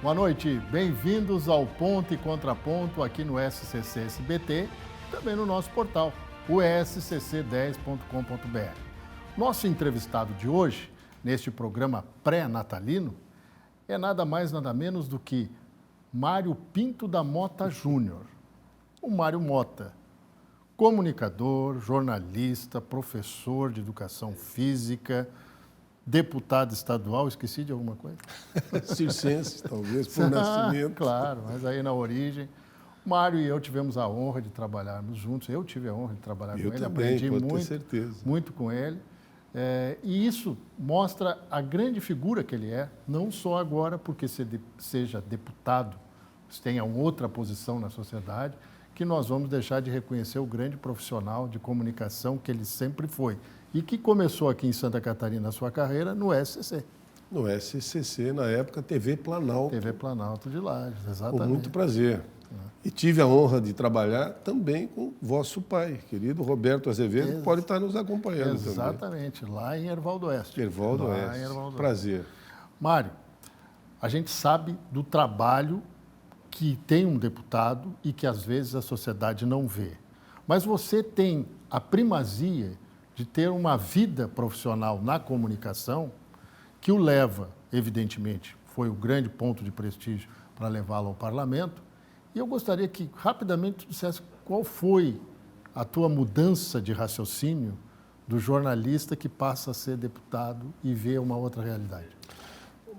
Boa noite, bem-vindos ao Ponto e Contraponto aqui no SCC SBT, também no nosso portal, o scc10.com.br. Nosso entrevistado de hoje, neste programa pré-natalino, é nada mais nada menos do que Mário Pinto da Mota Júnior. O Mário Mota, comunicador, jornalista, professor de educação física, deputado estadual, esqueci de alguma coisa? Circense, talvez, por nascimento. Claro, mas aí na origem. Mário e eu tivemos a honra de trabalharmos juntos. Eu tive a honra de trabalhar com ele, também, aprendi pode ter certeza. muito com ele. E isso mostra a grande figura que ele é, não só agora porque seja deputado, tenha outra posição na sociedade, que nós vamos deixar de reconhecer o grande profissional de comunicação que ele sempre foi. E que começou aqui em Santa Catarina a sua carreira no SCC. No SCC, na época, TV Planalto. TV Planalto de Lages, exatamente. Com muito prazer. E tive a honra de trabalhar também com vosso pai, querido Roberto Azevedo, que pode estar nos acompanhando também. Exatamente, lá em Ervaldo Oeste. Ervaldo Oeste. Prazer. Mário, a gente sabe do trabalho que tem um deputado e que às vezes a sociedade não vê. Mas você tem a primazia de ter uma vida profissional na comunicação que o leva, evidentemente, foi o grande ponto de prestígio para levá-lo ao parlamento. E eu gostaria que rapidamente tu dissesse qual foi a tua mudança de raciocínio do jornalista que passa a ser deputado e vê uma outra realidade.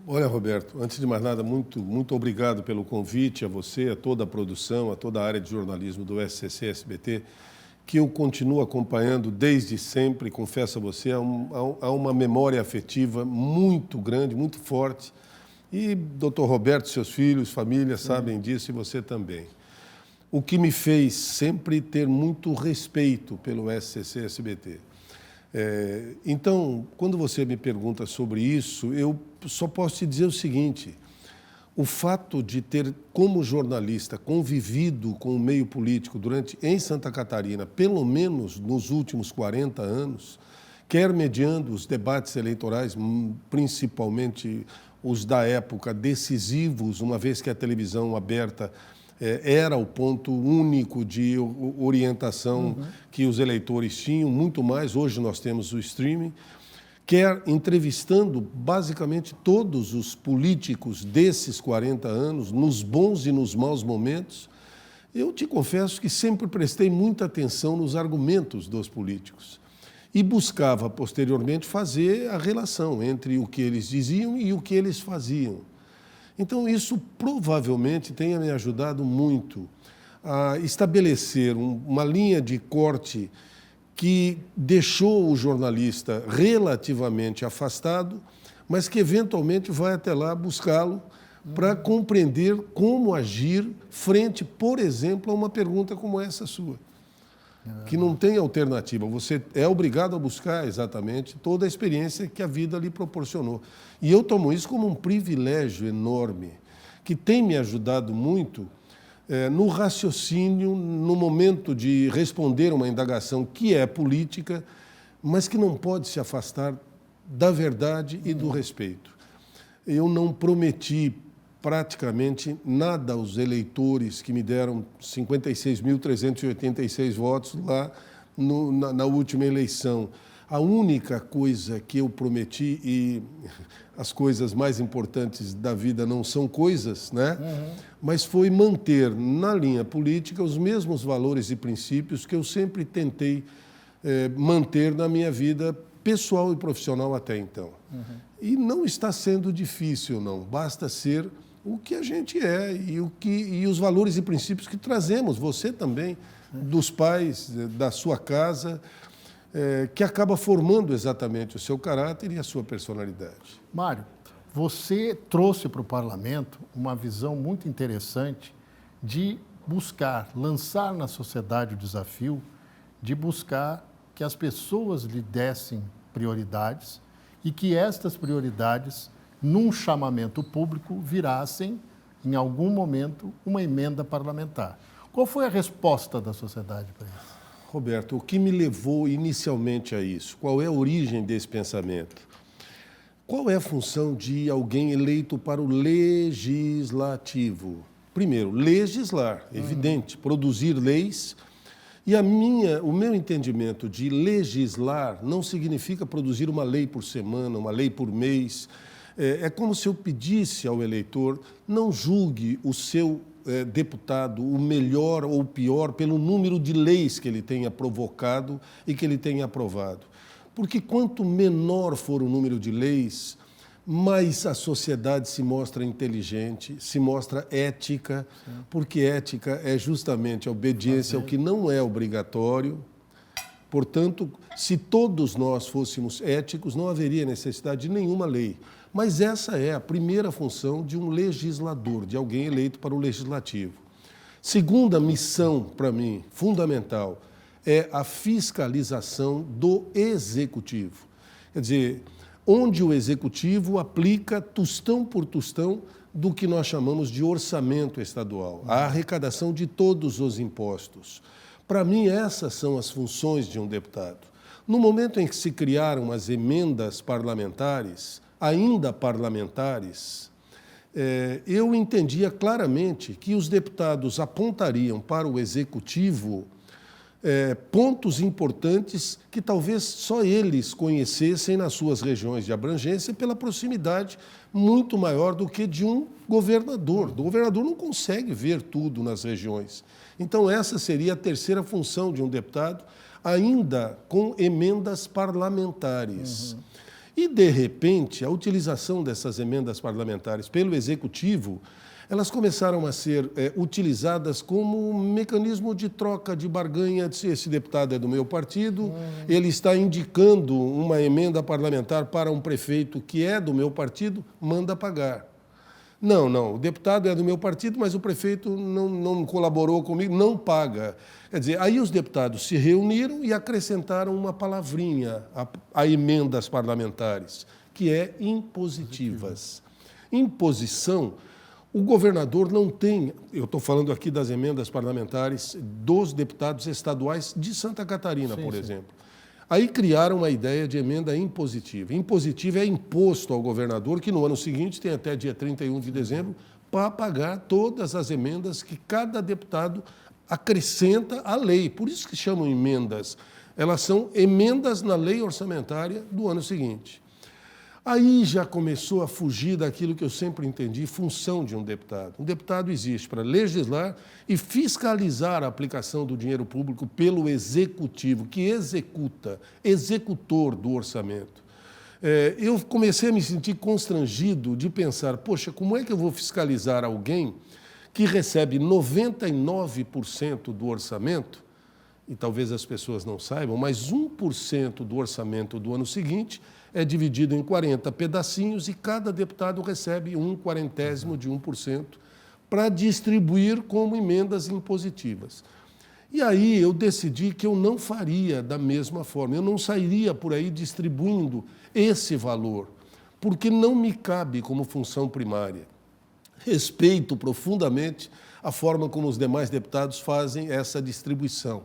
Olha, Roberto, antes de mais nada, muito obrigado pelo convite, a você, a toda a produção, a toda a área de jornalismo do SCC-SBT, que eu continuo acompanhando desde sempre, confesso a você, há uma memória afetiva muito grande, muito forte. E doutor Roberto, seus filhos, família, sabem disso e você também. O que me fez sempre ter muito respeito pelo SCC-SBT. Então, quando você me pergunta sobre isso, eu só posso te dizer o seguinte: o fato de ter, como jornalista, convivido com o meio político em Santa Catarina, pelo menos nos últimos 40 anos, quer mediando os debates eleitorais, principalmente os da época decisivos, uma vez que a televisão aberta era o ponto único de orientação que os eleitores tinham, muito mais, hoje nós temos o streaming, quer entrevistando basicamente todos os políticos desses 40 anos, nos bons e nos maus momentos. Eu te confesso que sempre prestei muita atenção nos argumentos dos políticos e buscava, posteriormente, fazer a relação entre o que eles diziam e o que eles faziam. Então, isso provavelmente tenha me ajudado muito a estabelecer uma linha de corte que deixou o jornalista relativamente afastado, mas que eventualmente vai até lá buscá-lo para compreender como agir frente, por exemplo, a uma pergunta como essa sua, que não tem alternativa. Você é obrigado a buscar exatamente toda a experiência que a vida lhe proporcionou. E eu tomo isso como um privilégio enorme, que tem me ajudado muito no raciocínio, no momento de responder uma indagação que é política, mas que não pode se afastar da verdade e do respeito. Eu não prometi praticamente nada aos eleitores que me deram 56.386 votos lá na última eleição. A única coisa que eu prometi, e as coisas mais importantes da vida não são coisas, né? Mas foi manter na linha política os mesmos valores e princípios que eu sempre tentei manter na minha vida pessoal e profissional até então. E não está sendo difícil, não. Basta ser o que a gente é e os valores e princípios que trazemos, você também, dos pais, da sua casa, que acaba formando exatamente o seu caráter e a sua personalidade. Mário, você trouxe para o parlamento uma visão muito interessante de buscar, lançar na sociedade o desafio de buscar que as pessoas lhe dessem prioridades e que estas prioridades, num chamamento público, virassem, em algum momento, uma emenda parlamentar. Qual foi a resposta da sociedade para isso? Roberto, o que me levou inicialmente a isso? Qual é a origem desse pensamento? Qual é a função de alguém eleito para o legislativo? Primeiro, legislar, evidente, produzir leis. E o meu entendimento de legislar não significa produzir uma lei por semana, uma lei por mês. É como se eu pedisse ao eleitor: não julgue o seu deputado o melhor ou o pior pelo número de leis que ele tenha provocado e que ele tenha aprovado. Porque quanto menor for o número de leis, mais a sociedade se mostra inteligente, se mostra ética, porque ética é justamente a obediência ao que não é obrigatório. Portanto, se todos nós fôssemos éticos, não haveria necessidade de nenhuma lei. Mas essa é a primeira função de um legislador, de alguém eleito para o legislativo. Segunda missão, para mim, fundamental, é a fiscalização do executivo. Quer dizer, onde o executivo aplica tostão por tostão do que nós chamamos de orçamento estadual, a arrecadação de todos os impostos. Para mim, essas são as funções de um deputado. No momento em que se criaram as emendas parlamentares, ainda parlamentares, eu entendia claramente que os deputados apontariam para o executivo pontos importantes que talvez só eles conhecessem nas suas regiões de abrangência pela proximidade muito maior do que de um governador. O governador não consegue ver tudo nas regiões. Então, essa seria a terceira função de um deputado, ainda com emendas parlamentares. E, de repente, a utilização dessas emendas parlamentares pelo Executivo, elas começaram a ser utilizadas como um mecanismo de troca, de barganha. Se esse deputado é do meu partido, ele está indicando uma emenda parlamentar para um prefeito que é do meu partido, manda pagar. Não, o deputado é do meu partido, mas o prefeito não colaborou comigo, não paga. Quer dizer, aí os deputados se reuniram e acrescentaram uma palavrinha a emendas parlamentares, que é impositivas. Imposição, o governador não tem, eu estou falando aqui das emendas parlamentares dos deputados estaduais de Santa Catarina, por exemplo. Aí criaram a ideia de emenda impositiva. Impositiva é imposto ao governador, que no ano seguinte tem até dia 31 de dezembro para pagar todas as emendas que cada deputado acrescenta à lei. Por isso que chamam emendas. Elas são emendas na lei orçamentária do ano seguinte. Aí já começou a fugir daquilo que eu sempre entendi, função de um deputado. Um deputado existe para legislar e fiscalizar a aplicação do dinheiro público pelo executivo, que executa, executor do orçamento. Eu comecei a me sentir constrangido de pensar, poxa, como é que eu vou fiscalizar alguém que recebe 99% do orçamento, e talvez as pessoas não saibam, mas 1% do orçamento do ano seguinte é dividido em 40 pedacinhos e cada deputado recebe 1/40 de 1% para distribuir como emendas impositivas. E aí eu decidi que eu não faria da mesma forma, eu não sairia por aí distribuindo esse valor, porque não me cabe como função primária. Respeito profundamente a forma como os demais deputados fazem essa distribuição.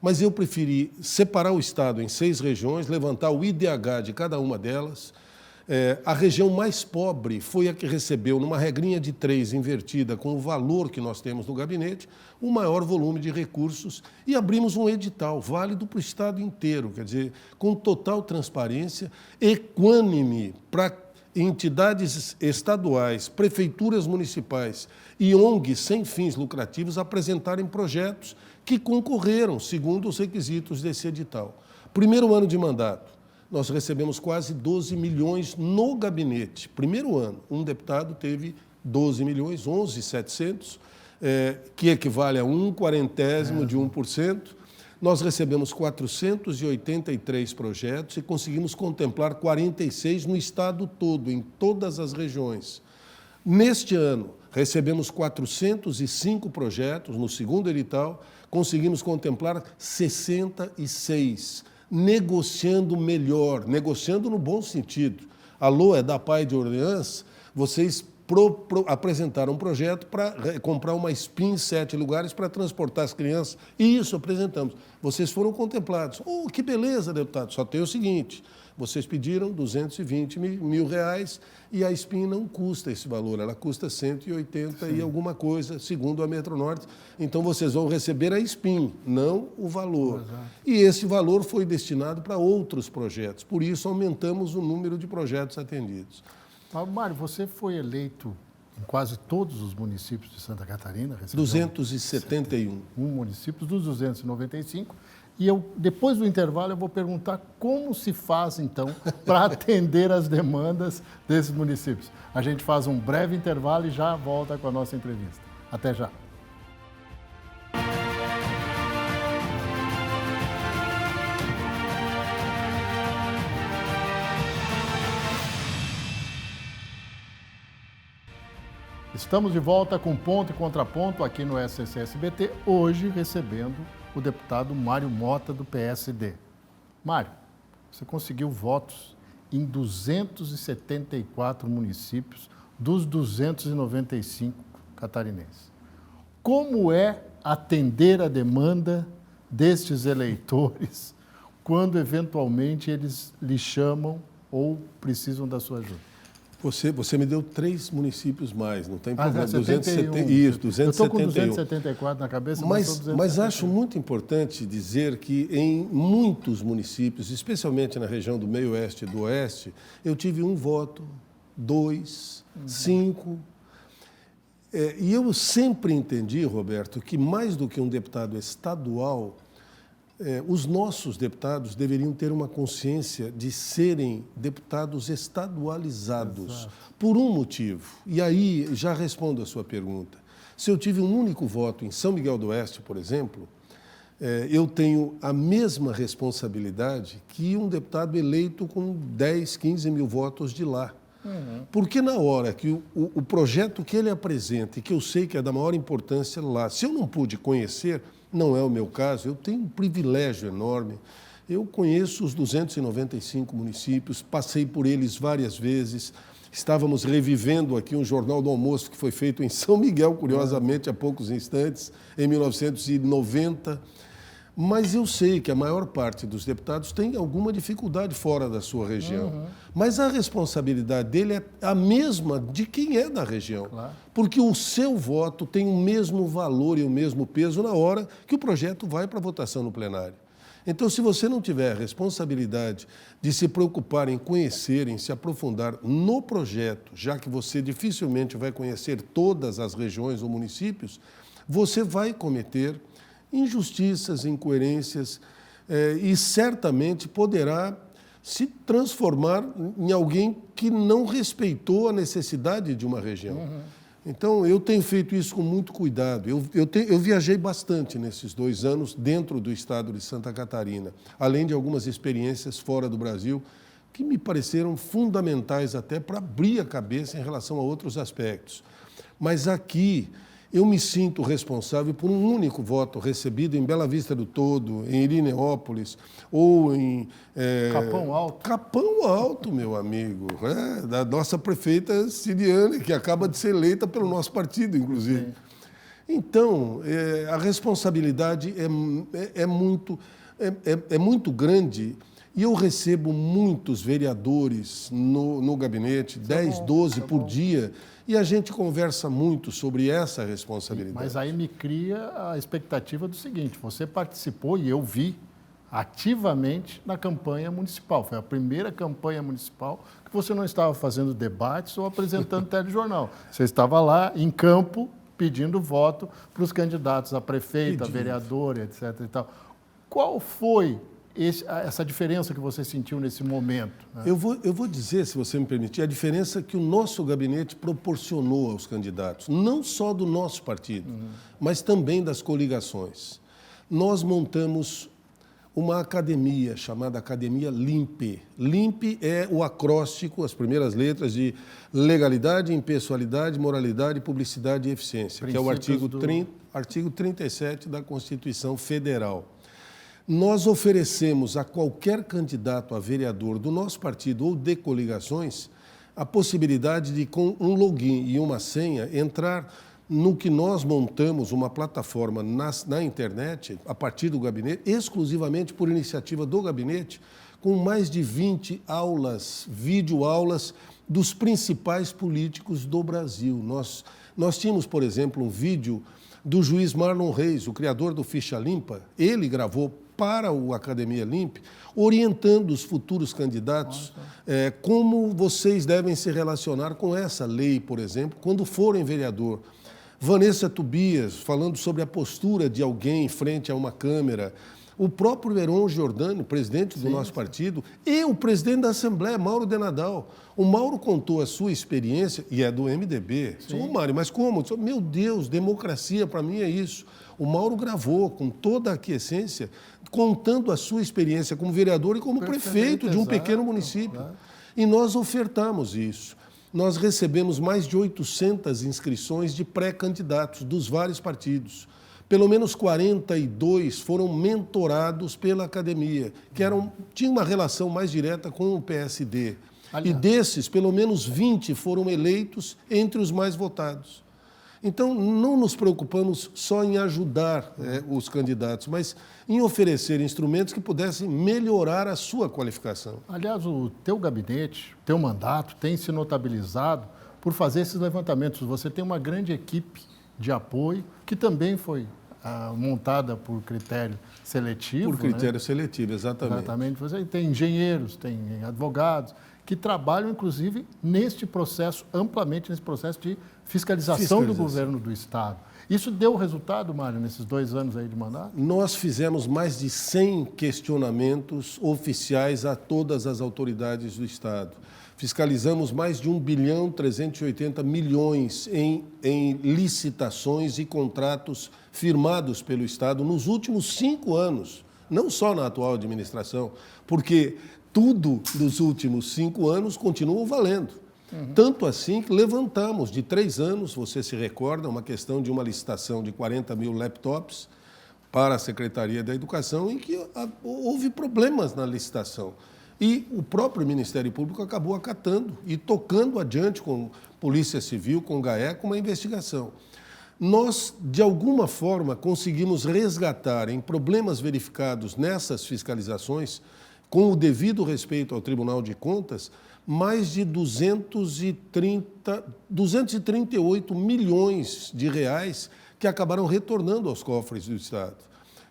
Mas eu preferi separar o Estado em 6 regiões, levantar o IDH de cada uma delas. A região mais pobre foi a que recebeu, numa regrinha de 3 invertida, com o valor que nós temos no gabinete, o maior volume de recursos, e abrimos um edital válido para o Estado inteiro, quer dizer, com total transparência, equânime para entidades estaduais, prefeituras municipais e ONGs sem fins lucrativos apresentarem projetos que concorreram segundo os requisitos desse edital. Primeiro ano de mandato, nós recebemos quase 12 milhões no gabinete. Primeiro ano, um deputado teve 12 milhões, 11.700, que equivale a 1/40 de 1%. Nós recebemos 483 projetos e conseguimos contemplar 46 no estado todo, em todas as regiões. Neste ano, recebemos 405 projetos no segundo edital, conseguimos contemplar 66, negociando melhor, negociando no bom sentido. Alô, é da Pai de Orleans? Vocês apresentaram um projeto para comprar uma SPIN em 7 lugares para transportar as crianças. E isso apresentamos. Vocês foram contemplados. Oh, que beleza, deputado. Só tem o seguinte, vocês pediram 220 mil reais e a SPIN não custa esse valor, ela custa 180 Sim. e alguma coisa, segundo a Metronorte. Então, vocês vão receber a SPIN, não o valor. Exato. E esse valor foi destinado para outros projetos. Por isso, aumentamos o número de projetos atendidos. Mário, você foi eleito em quase todos os municípios de Santa Catarina? 271. Municípios dos 295. E depois do intervalo, eu vou perguntar como se faz, então, para atender as demandas desses municípios. A gente faz um breve intervalo e já volta com a nossa entrevista. Até já. Estamos de volta com Ponto e Contraponto aqui no SCC-SBT, hoje recebendo o deputado Mário Mota, do PSD. Mário, você conseguiu votos em 274 municípios dos 295 catarinenses. Como é atender a demanda destes eleitores quando, eventualmente, eles lhe chamam ou precisam da sua ajuda? Você me deu 3 municípios mais, não tem problema. 271. Isso, 271. Eu estou com 274 na cabeça, mas acho muito importante dizer que em muitos municípios, especialmente na região do meio-oeste e do oeste, eu tive 1 voto, 2, 5. E eu sempre entendi, Roberto, que mais do que um deputado estadual, os nossos deputados deveriam ter uma consciência de serem deputados estadualizados. Exato. Por um motivo. E aí já respondo a sua pergunta. Se eu tive um único voto em São Miguel do Oeste, por exemplo, eu tenho a mesma responsabilidade que um deputado eleito com 10, 15 mil votos de lá. Uhum. Porque na hora que o projeto que ele apresenta e que eu sei que é da maior importância lá, se eu não pude conhecer, não é o meu caso, eu tenho um privilégio enorme. Eu conheço os 295 municípios, passei por eles várias vezes. Estávamos revivendo aqui um Jornal do Almoço que foi feito em São Miguel, curiosamente, há poucos instantes, em 1990. Mas eu sei que a maior parte dos deputados tem alguma dificuldade fora da sua região. Uhum. Mas a responsabilidade dele é a mesma de quem é da região. Claro. Porque o seu voto tem o mesmo valor e o mesmo peso na hora que o projeto vai para votação no plenário. Então, se você não tiver a responsabilidade de se preocupar em conhecer, em se aprofundar no projeto, já que você dificilmente vai conhecer todas as regiões ou municípios, você vai cometer injustiças, incoerências, e certamente poderá se transformar em alguém que não respeitou a necessidade de uma região. Uhum. Então, eu tenho feito isso com muito cuidado. Eu viajei bastante nesses 2 anos dentro do estado de Santa Catarina, além de algumas experiências fora do Brasil, que me pareceram fundamentais até para abrir a cabeça em relação a outros aspectos. Mas aqui, eu me sinto responsável por um único voto recebido em Bela Vista do Todo, em Irineópolis ou em... Capão Alto. Capão Alto, meu amigo, da nossa prefeita Siriane, que acaba de ser eleita pelo nosso partido, inclusive. Sim. Então, a responsabilidade é muito grande. E eu recebo muitos vereadores no gabinete, 10, 12 por dia, e a gente conversa muito sobre essa responsabilidade. Mas aí me cria a expectativa do seguinte, você participou, e eu vi, ativamente na campanha municipal. Foi a primeira campanha municipal que você não estava fazendo debates ou apresentando telejornal. Você estava lá em campo pedindo voto para os candidatos a prefeito, a vereador, etc. E tal. Qual foi essa diferença que você sentiu nesse momento? Né? Eu vou dizer, se você me permitir, a diferença que o nosso gabinete proporcionou aos candidatos, não só do nosso partido, mas também das coligações. Nós montamos uma academia chamada Academia LIMPE. LIMPE é o acróstico, as primeiras letras de legalidade, impessoalidade, moralidade, publicidade e eficiência, que é o artigo 37 da Constituição Federal. Nós oferecemos a qualquer candidato a vereador do nosso partido ou de coligações a possibilidade de, com um login e uma senha, entrar no que nós montamos, uma plataforma na internet, a partir do gabinete, exclusivamente por iniciativa do gabinete, com mais de 20 aulas, videoaulas dos principais políticos do Brasil. Nós tínhamos, por exemplo, um vídeo do juiz Marlon Reis, o criador do Ficha Limpa. Ele gravou para o Academia Limp, orientando os futuros candidatos como vocês devem se relacionar com essa lei, por exemplo, quando forem vereador. Vanessa Tobias, falando sobre a postura de alguém frente a uma câmera. O próprio Heron Giordani, presidente do nosso partido, e o presidente da Assembleia, Mauro de Nadal. O Mauro contou a sua experiência, e é do MDB. Ô, Mário, mas como? Meu Deus, democracia para mim é isso. O Mauro gravou com toda a aquiescência, contando a sua experiência como vereador e como prefeito de um pequeno município. Claro. E nós ofertamos isso. Nós recebemos mais de 800 inscrições de pré-candidatos dos vários partidos. Pelo menos 42 foram mentorados pela academia, que tinham uma relação mais direta com o PSD. Aliás. E desses, pelo menos 20 foram eleitos entre os mais votados. Então, não nos preocupamos só em ajudar os candidatos, mas em oferecer instrumentos que pudessem melhorar a sua qualificação. Aliás, o teu gabinete, teu mandato, tem se notabilizado por fazer esses levantamentos. Você tem uma grande equipe de apoio, que também foi montada por critério seletivo. Por critério seletivo, exatamente. Exatamente. Você tem engenheiros, tem advogados, que trabalham, inclusive, amplamente nesse processo de fiscalização do governo do Estado. Isso deu resultado, Mário, nesses 2 anos aí de mandato? Nós fizemos mais de 100 questionamentos oficiais a todas as autoridades do Estado. Fiscalizamos mais de 1,380 bilhão em licitações e contratos firmados pelo Estado nos últimos 5 anos, não só na atual administração, porque tudo dos últimos 5 anos continua valendo. Tanto assim que levantamos de 3 anos, você se recorda, uma questão de uma licitação de 40 mil laptops para a Secretaria da Educação, em que houve problemas na licitação. E o próprio Ministério Público acabou acatando e tocando adiante com Polícia Civil, com o GAECO, uma investigação. Nós, de alguma forma, conseguimos resgatar em problemas verificados nessas fiscalizações, com o devido respeito ao Tribunal de Contas, mais de 238 milhões de reais que acabaram retornando aos cofres do Estado,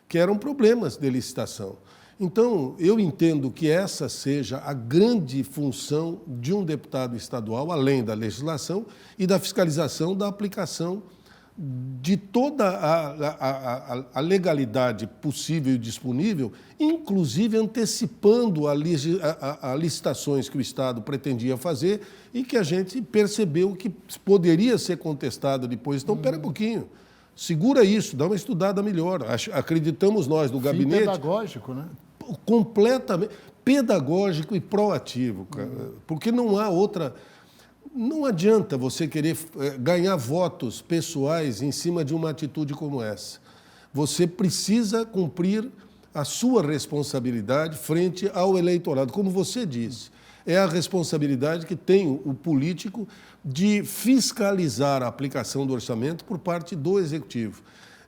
que eram problemas de licitação. Então, eu entendo que essa seja a grande função de um deputado estadual, além da legislação e da fiscalização da aplicação de toda a legalidade possível e disponível, inclusive antecipando a licitações que o Estado pretendia fazer e que a gente percebeu que poderia ser contestado depois. Então, espera um pouquinho, segura isso, dá uma estudada melhor. Acreditamos nós do gabinete... pedagógico, né? Completamente pedagógico e proativo, cara, porque não há outra... Não adianta você querer ganhar votos pessoais em cima de uma atitude como essa. Você precisa cumprir a sua responsabilidade frente ao eleitorado. Como você disse, é a responsabilidade que tem o político de fiscalizar a aplicação do orçamento por parte do Executivo.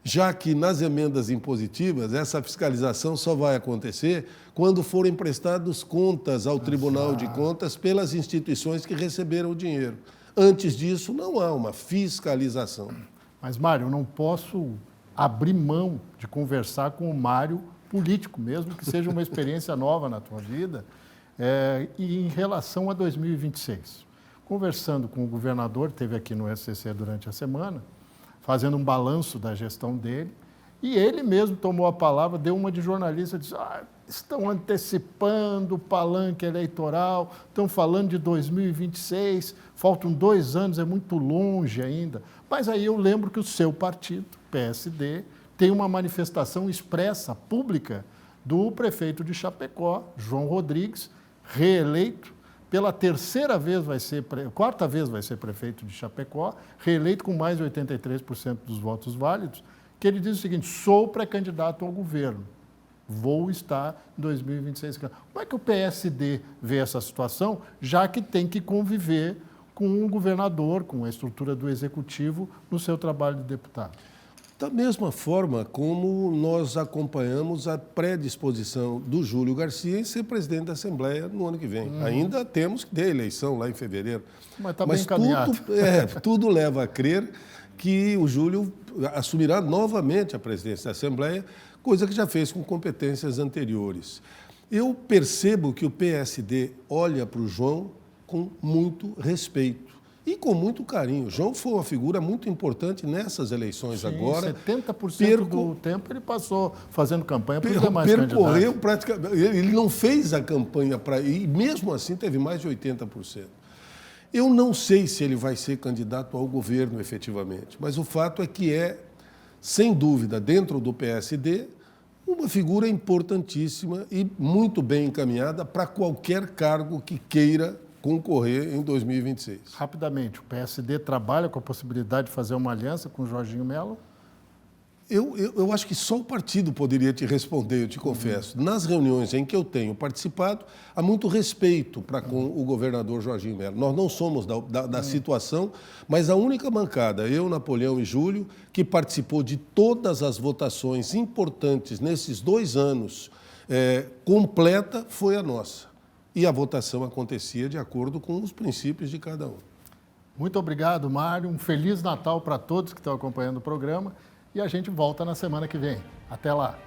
Já que nas emendas impositivas, essa fiscalização só vai acontecer quando forem prestadas contas ao Tribunal de Contas pelas instituições que receberam o dinheiro. Antes disso, não há uma fiscalização. Mas, Mário, eu não posso abrir mão de conversar com o Mário político, mesmo que seja uma experiência nova na tua vida, e em relação a 2026. Conversando com o governador, esteve aqui no SCC durante a semana, fazendo um balanço da gestão dele, e ele mesmo tomou a palavra, deu uma de jornalista, disse, estão antecipando o palanque eleitoral, estão falando de 2026, faltam 2 anos, é muito longe ainda. Mas aí eu lembro que o seu partido, PSD, tem uma manifestação expressa, pública, do prefeito de Chapecó, João Rodrigues, reeleito, pela 4ª vez vai ser prefeito de Chapecó, reeleito com mais de 83% dos votos válidos, que ele diz o seguinte, sou pré-candidato ao governo. vou estar em 2026. Como é que o PSD vê essa situação, já que tem que conviver com um governador, com a estrutura do executivo no seu trabalho de deputado? Da mesma forma como nós acompanhamos a predisposição do Júlio Garcia em ser presidente da Assembleia no ano que vem. Ainda temos que ter eleição lá em fevereiro. Mas está bem encaminhado. Tudo leva a crer que o Júlio assumirá novamente a presidência da Assembleia, coisa que já fez com competências anteriores. Eu percebo que o PSD olha para o João com muito respeito e com muito carinho. O João foi uma figura muito importante nessas eleições. Sim, agora. 70% do tempo ele passou fazendo campanha para os demais percorreu candidatos. praticamente. Ele não fez a campanha para. E mesmo assim teve mais de 80%. Eu não sei se ele vai ser candidato ao governo efetivamente, mas o fato é que sem dúvida, dentro do PSD, uma figura importantíssima e muito bem encaminhada para qualquer cargo que queira concorrer em 2026. Rapidamente, o PSD trabalha com a possibilidade de fazer uma aliança com o Jorginho Melo? Eu acho que só o partido poderia te responder, eu te confesso. Nas reuniões em que eu tenho participado, há muito respeito para com o governador Jorginho Melo. Nós não somos da situação, mas a única bancada, eu, Napoleão e Júlio, que participou de todas as votações importantes nesses 2 anos, completa, foi a nossa. E a votação acontecia de acordo com os princípios de cada um. Muito obrigado, Mário. Um Feliz Natal para todos que estão acompanhando o programa. E a gente volta na semana que vem. Até lá!